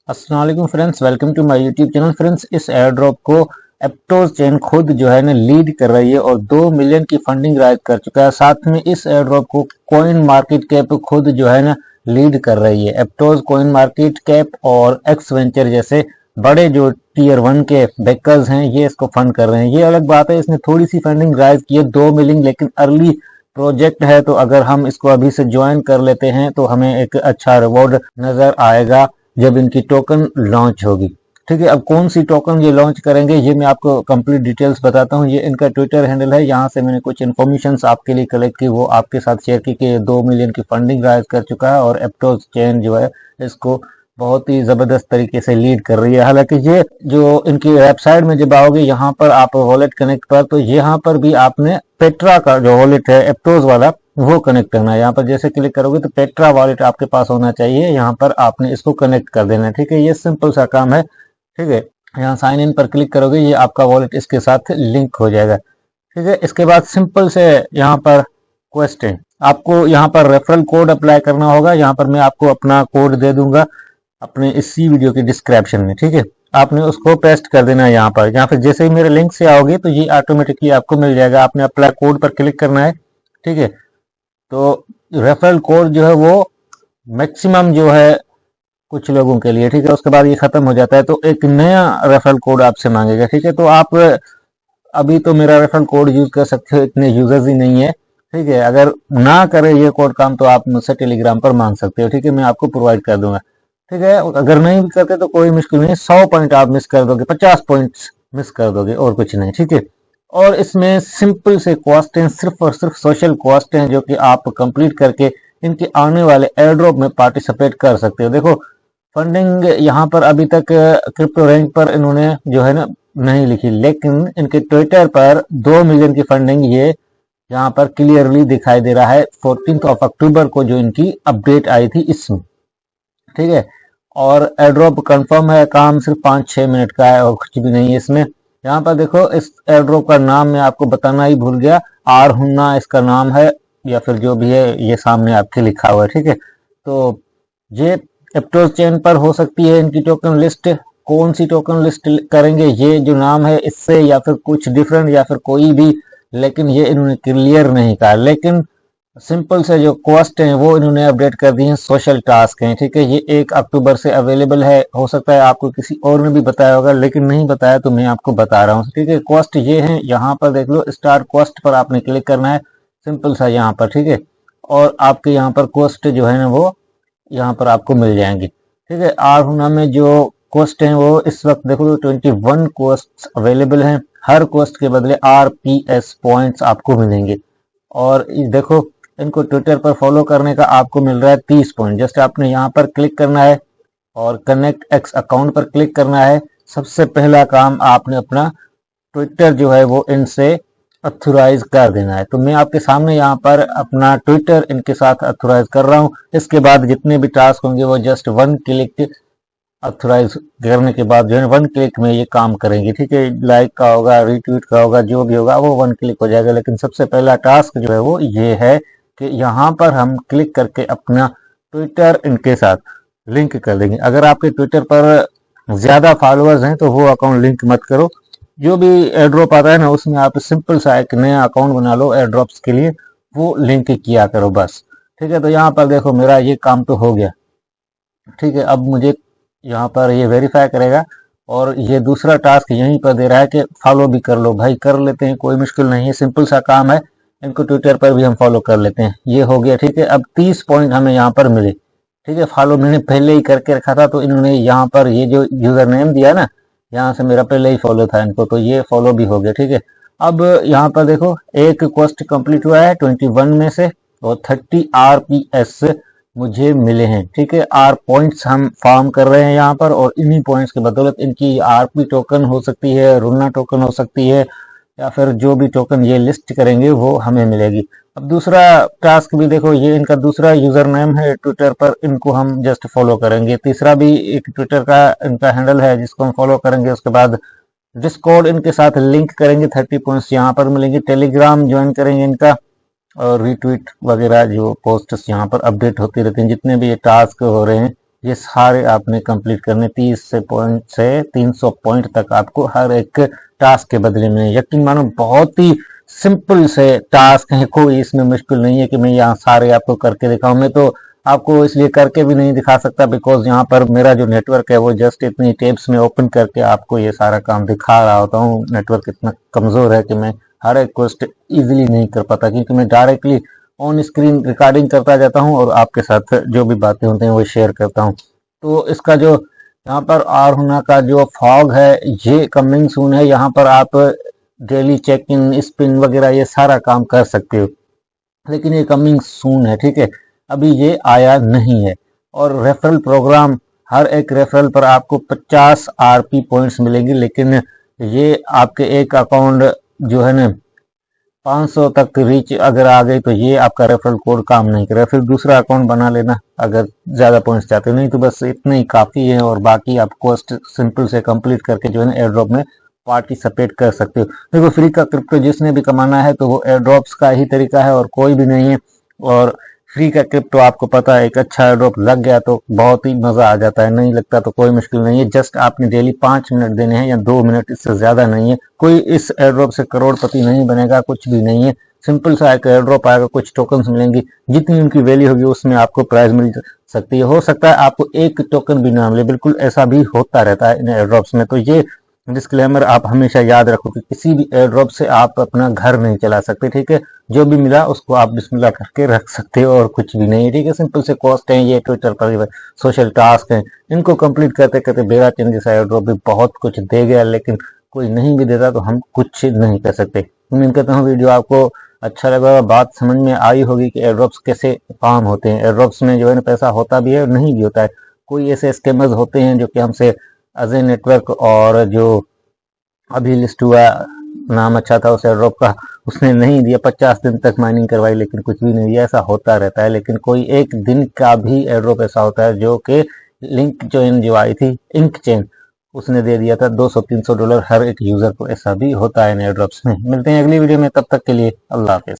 अस्सलाम वालेकुम friends, welcome to my YouTube channel. Friends, इस एयर ड्रॉप को एप्टोज चेन खुद जो है ना लीड कर रही है और 2 मिलियन की फंडिंग राइज कर चुका है। साथ में इस एयर ड्रॉप को कॉइन मार्केट कैप खुद जो है ना लीड कर रही है। एप्टोज, कॉइन मार्केट कैप और एक्स वेंचर जैसे बड़े जो टीयर 1 के बैकर्स हैं ये इसको फंड कर रहे हैं। ये अलग बात है, इसने थोड़ी सी फंडिंग राइज की है 2 मिलियन, लेकिन अर्ली प्रोजेक्ट है तो अगर हम इसको अभी से ज्वाइन कर लेते हैं तो हमें एक अच्छा रिवॉर्ड नजर आएगा जब इनकी टोकन लॉन्च होगी। ठीक है, अब कौन सी टोकन ये लॉन्च करेंगे ये मैं आपको कंप्लीट डिटेल्स बताता हूँ। ये इनका ट्विटर हैंडल है, यहाँ से मैंने कुछ इन्फॉर्मेशन आपके लिए कलेक्ट की, वो आपके साथ शेयर की कि 2 मिलियन की फंडिंग राइज कर चुका है और एप्टोज चेन जो है इसको बहुत ही जबरदस्त तरीके से लीड कर रही है। हालांकि ये जो इनकी वेबसाइट में जब आओगे यहाँ पर आप वॉलेट कनेक्ट पर, तो यहाँ पर भी आपने पेट्रा का जो वॉलेट है एप्टोज वाला वो कनेक्ट करना है। यहाँ पर जैसे क्लिक करोगे तो पेट्रा वॉलेट आपके पास होना चाहिए, यहाँ पर आपने इसको कनेक्ट कर देना है। ठीक है, ये सिंपल सा काम है। ठीक है, यहाँ साइन इन पर क्लिक करोगे, ये आपका वॉलेट इसके साथ लिंक हो जाएगा। ठीक है, इसके बाद सिंपल से यहाँ पर क्वेश्चन, आपको यहाँ पर रेफरल कोड अप्लाई करना होगा। यहाँ पर मैं आपको अपना कोड दे दूंगा अपने इसी वीडियो के डिस्क्रिप्शन में। ठीक है, आपने उसको पेस्ट कर देना है यहाँ पर। यहाँ पर जैसे ही मेरे लिंक से आओगे तो ये ऑटोमेटिकली आपको मिल जाएगा। आपने अप्लाई कोड पर क्लिक करना है। ठीक है, तो रेफरल कोड जो है वो मैक्सिमम जो है कुछ लोगों के लिए, ठीक है, उसके बाद ये खत्म हो जाता है तो एक नया रेफरल कोड आपसे मांगेगा। ठीक है, तो आप अभी तो मेरा रेफरल कोड यूज कर सकते हो, इतने यूजर्स ही नहीं है। ठीक है, अगर ना करे ये कोड काम तो आप मुझसे टेलीग्राम पर मांग सकते हो। ठीक है, मैं आपको प्रोवाइड कर दूंगा। ठीक है, अगर नहीं भी करते तो कोई मुश्किल नहीं, 100 पॉइंट आप मिस कर दोगे, 50 पॉइंट्स मिस कर दोगे और कुछ नहीं। ठीक है, और इसमें सिंपल से कॉस्ट है, सिर्फ और सिर्फ सोशल कॉस्ट है जो कि आप कंप्लीट करके इनके आने वाले एयर ड्रॉप में पार्टिसिपेट कर सकते हो। देखो, फंडिंग यहाँ पर अभी तक क्रिप्टो रैंक पर इन्होंने जो है ना नहीं लिखी, लेकिन इनके ट्विटर पर 2 मिलियन की फंडिंग ये यहाँ पर क्लियरली दिखाई दे रहा है 14 अक्टूबर को जो इनकी अपडेट आई थी इसमें। ठीक है, और एयर ड्रॉप कंफर्म है, काम सिर्फ 5-6 मिनट का है और कुछ भी नहीं है इसमें। यहाँ पर देखो, इस एयर ड्रॉप का नाम मैं आपको बताना ही भूल गया, आर हुन्ना इसका नाम है या फिर जो भी है ये सामने आपके लिखा हुआ है। ठीक है, तो ये एप्टोज चेन पर हो सकती है इनकी टोकन लिस्ट। कौन सी टोकन लिस्ट करेंगे, ये जो नाम है इससे या फिर कुछ डिफरेंट या फिर कोई भी, लेकिन ये इन्होंने क्लियर नहीं कहा। लेकिन सिंपल से जो कॉस्ट है वो इन्होंने अपडेट कर दी है, सोशल टास्क है। ठीक है, ये 1 अक्टूबर से अवेलेबल है। हो सकता है आपको किसी और ने भी बताया होगा, लेकिन नहीं बताया तो मैं आपको बता रहा हूँ। ठीक है, कॉस्ट ये है, यहाँ पर देख लो, स्टार्ट कॉस्ट पर आपने क्लिक करना है, सिंपल सा यहाँ पर। ठीक है, और आपके यहाँ पर कॉस्ट जो है ना वो यहाँ पर आपको मिल जाएंगी। ठीक है, आर में जो कॉस्ट है वो इस वक्त देखो 21 कॉस्ट अवेलेबल हैं। हर कॉस्ट के बदले RPS पॉइंट्स आपको मिलेंगे। और देखो, इनको ट्विटर पर फॉलो करने का आपको मिल रहा है 30 पॉइंट। जस्ट आपने यहाँ पर क्लिक करना है और कनेक्ट एक्स अकाउंट पर क्लिक करना है। सबसे पहला काम आपने अपना ट्विटर जो है वो इनसे अथोराइज कर देना है। तो मैं आपके सामने यहाँ पर अपना ट्विटर इनके साथ अथोराइज कर रहा हूँ। इसके बाद जितने भी टास्क होंगे वो जस्ट 1 क्लिक अथोराइज करने के बाद जो है 1 क्लिक में ये काम करेंगे। ठीक है, लाइक का होगा, रीट्वीट का होगा, जो भी होगा वो 1 क्लिक हो जाएगा। लेकिन सबसे पहला टास्क जो है वो ये है कि यहाँ पर हम क्लिक करके अपना ट्विटर इनके साथ लिंक कर देंगे। अगर आपके ट्विटर पर ज्यादा फॉलोअर्स हैं तो वो अकाउंट लिंक मत करो। जो भी एयर ड्रॉप आता है ना उसमें आप सिंपल सा एक नया अकाउंट बना लो एयर ड्रॉप्स के लिए, वो लिंक किया करो बस। ठीक है, तो यहाँ पर देखो मेरा ये काम तो हो गया। ठीक है, अब मुझे यहाँ पर ये वेरीफाई करेगा और ये दूसरा टास्क यहीं पर दे रहा है कि फॉलो भी कर लो। भाई कर लेते हैं, कोई मुश्किल नहीं है, सिंपल सा काम है। इनको ट्विटर पर भी हम फॉलो कर लेते हैं, ये हो गया। ठीक है, अब 30 पॉइंट हमें यहाँ पर मिले। ठीक है, फॉलो मैंने पहले ही करके रखा था तो इन्होंने यहाँ पर ये जो यूजर नेम दिया ना, यहाँ से मेरा पहले ही फॉलो था इनको, तो ये फॉलो भी हो गया। ठीक है, अब यहाँ पर देखो एक क्वेस्ट कंप्लीट हुआ है 21 में से और 30 RPS मुझे मिले हैं। ठीक है, R पॉइंट्स हम फार्म कर रहे हैं यहाँ पर और इन्हीं पॉइंट्स की बदौलत इनकी RP टोकन हो सकती है, रुन्ना टोकन हो सकती है, या फिर जो भी टोकन ये लिस्ट करेंगे वो हमें मिलेगी। अब दूसरा टास्क भी देखो, ये इनका दूसरा यूजर नेम है ट्विटर पर, इनको हम जस्ट फॉलो करेंगे। तीसरा भी एक ट्विटर का इनका हैंडल है जिसको हम फॉलो करेंगे। उसके बाद डिस्कॉर्ड इनके साथ लिंक करेंगे, 30 पॉइंट्स यहाँ पर मिलेंगे। टेलीग्राम ज्वाइन करेंगे इनका, और रीट्वीट वगैरह जो पोस्ट्स यहाँ पर अपडेट होती रहती हैं, जितने भी ये टास्क हो रहे हैं ये सारे आपने कंप्लीट करने 30 से पॉइंट से 300 पॉइंट तक आपको हर एक टास्क के बदले में। यकीन मानो बहुत ही सिंपल से टास्क है, कोई इसमें मुश्किल नहीं है कि मैं यहाँ सारे आपको करके दिखाऊं। मैं तो आपको इसलिए करके भी नहीं दिखा सकता बिकॉज यहाँ पर मेरा जो नेटवर्क है वो जस्ट इतनी टेप्स में ओपन करके आपको ये सारा काम दिखा रहा होता हूँ। नेटवर्क इतना कमजोर है कि मैं हर एक क्वेश्चन इजीली नहीं कर पाता, क्योंकि मैं डायरेक्टली ऑन स्क्रीन रिकॉर्डिंग करता जाता हूँ और आपके साथ जो भी बातें होती हैं वो शेयर करता हूँ। तो इसका जो यहाँ पर आरहुना का जो फॉग है ये कमिंग सून है। यहाँ पर आप डेली चेक इन स्पिन वगैरह ये सारा काम कर सकते हो, लेकिन ये कमिंग सून है, ठीक है, अभी ये आया नहीं है। और रेफरल प्रोग्राम, हर एक रेफरल पर आपको 50 आरपी पॉइंट्स मिलेंगे, लेकिन ये आपके एक अकाउंट जो है ना 500 तक रीच अगर आ गई तो ये आपका रेफरल कोड काम नहीं करेगा। फिर दूसरा अकाउंट बना लेना अगर ज्यादा पॉइंट्स चाहते हो, नहीं तो बस इतना ही काफी है। और बाकी आप कोस्ट सिंपल से कंप्लीट करके जो है ना एयर ड्रॉप में पार्टिसिपेट कर सकते हो। देखो फ्री का क्रिप्टो जिसने भी कमाना है तो वो एयर ड्रॉप्स का ही तरीका है और कोई भी नहीं है। और फ्री का क्रिप्टो आपको पता है, एक अच्छा एयर ड्रॉप लग गया तो बहुत ही मजा आ जाता है, नहीं लगता तो कोई मुश्किल नहीं है। जस्ट आपने डेली 5 मिनट देने हैं या 2 मिनट, इससे ज्यादा नहीं है। कोई इस एयर ड्रॉप से करोड़पति नहीं बनेगा, कुछ भी नहीं है। सिंपल सा एक एयर ड्रॉप आएगा, कुछ टोकन्स मिलेंगी, जितनी उनकी वैल्यू होगी उसमें आपको प्राइज मिल सकती है। हो सकता है आपको एक टोकन भी ना मिले, बिल्कुल ऐसा भी होता रहता है इन एयर ड्रॉप्स में। तो ये डिस्क्लेमर आप हमेशा याद रखो कि किसी भी एयर ड्रॉप से आप अपना घर नहीं चला सकते, ठीक है। जो भी मिला उसको आप बिस्मिल्लाह करके रख सकते हो और कुछ भी नहीं है, ठीक है। सिंपल से कॉस्ट है ये, ट्विटर पर सोशल टास्क है, इनको कंप्लीट करते करते बेरा चंद जैसा एयर ड्रॉप भी बहुत कुछ दे गया, लेकिन कोई नहीं भी देता तो हम कुछ नहीं कर सकते। उम्मीद करता हूँ वीडियो आपको अच्छा लगा, बात समझ में आई होगी कि एयर ड्रॉप्स कैसे काम होते हैं। एयर ड्रॉप्स में जो है ना पैसा होता भी है और नहीं भी होता है। कोई ऐसे स्कैमर्स होते हैं जो कि हमसे अजय नेटवर्क और जो अभी लिस्ट हुआ नाम अच्छा था उस एयर ड्रॉप का, उसने नहीं दिया, 50 दिन तक माइनिंग करवाई लेकिन कुछ भी नहीं दिया। ऐसा होता रहता है। लेकिन कोई एक दिन का भी एयर ड्रॉप ऐसा होता है जो कि लिंक चेन जो आई थी, इंक चेन, उसने दे दिया था $200-300 हर एक यूजर को। ऐसा भी होता है इन एयर ड्रॉप्स में। मिलते हैं अगली वीडियो में, तब तक के लिए अल्लाह हाफिज।